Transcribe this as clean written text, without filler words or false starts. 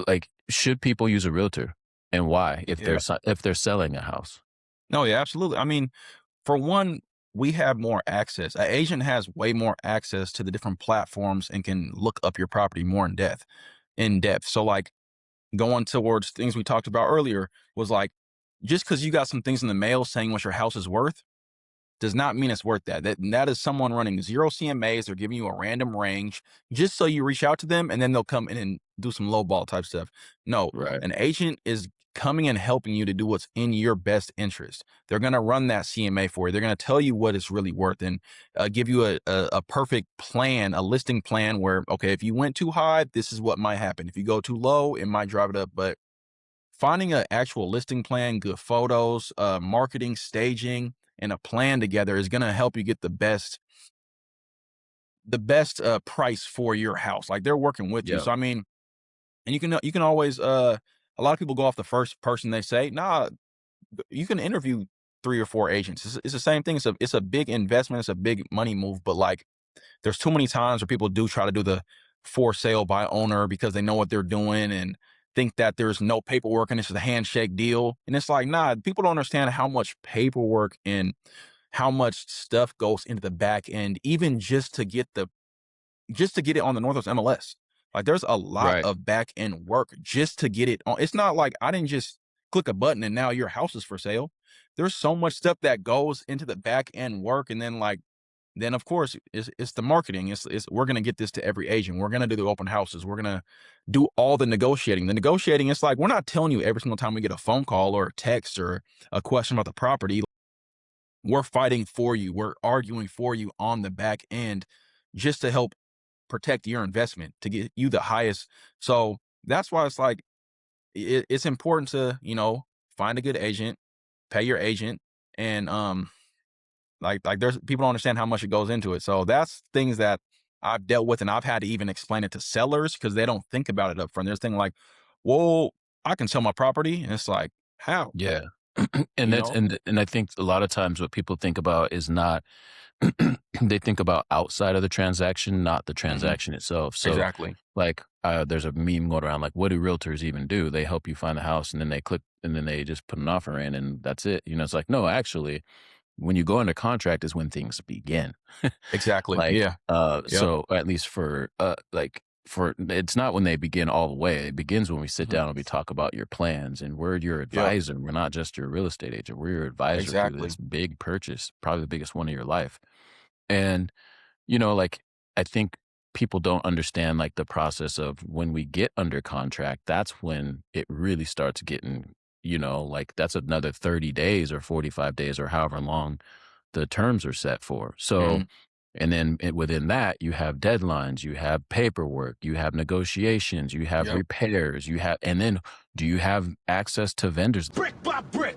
like, should people use a realtor, and why if Yeah. if they're selling a house? No, yeah, absolutely. I mean, for one, we have more access. An agent has way more access to the different platforms and can look up your property more in depth. So like going towards things we talked about earlier was like just because you got some things in the mail saying what your house is worth does not mean it's worth that. That is someone running zero CMAs. They're giving you a random range just so you reach out to them, and then they'll come in and do some low ball type stuff. No, Right. an agent is coming and helping you to do what's in your best interest. They're going to run that CMA for you. They're going to tell you what it's really worth and give you a perfect plan, a listing plan where, okay, if you went too high, this is what might happen. If you go too low, it might drive it up. But finding an actual listing plan, good photos, marketing, staging, and a plan together is going to help you get the best price for your house. Like they're working with you. Yeah. So I mean, and you can always a lot of people go off the first person they say. Nah, you can interview 3 or 4 agents. It's the same thing. It's a big investment. It's a big money move. But like, there's too many times where people do try to do the for sale by owner because they know what they're doing and think that there's no paperwork and it's just a handshake deal. And it's like, nah, people don't understand how much paperwork and how much stuff goes into the back end, even just to get it on the Northwest MLS. Like there's a lot Right. of back end work just to get it on. It's not like I didn't just click a button and now your house is for sale. There's so much stuff that goes into the back end work. And then like, then of course it's the marketing. It's we're gonna get this to every agent. We're gonna do the open houses. We're gonna do all the negotiating. The negotiating, it's like we're not telling you every single time we get a phone call or a text or a question about the property. We're fighting for you. We're arguing for you on the back end just to help protect your investment to get you the highest. So that's why it's like it's important to find a good agent, pay your agent, and like there's people don't understand how much it goes into it. So that's things that I've dealt with, and I've had to even explain it to sellers because they don't think about it up front. There's things like, well, I can sell my property, and it's like, how? Yeah. And You that's know? and I think a lot of times what people think about is not they think about outside of the transaction, not the Hmm. transaction itself. So, Exactly. like, there's a meme going around like, what do realtors even do? They help you find the house, and then they click, and then they just put an offer in, and that's it. It's like, no, actually, when you go under contract is when things begin. Exactly. Like, Yeah. Yep. so at least for it's not when they begin all the way. It begins when we sit Hmm. down and we talk about your plans, and we're your Yep. advisor. We're not just your real estate agent. We're your advisor through Exactly. this big purchase, probably the biggest one of your life. And, like, I think people don't understand, like, the process of when we get under contract, that's when it really starts getting, like, that's another 30 days or 45 days or however long the terms are set for. So, Hmm. and then within that, you have deadlines, you have paperwork, you have negotiations, you have Yep. repairs, and then do you have access to vendors? Brick by brick.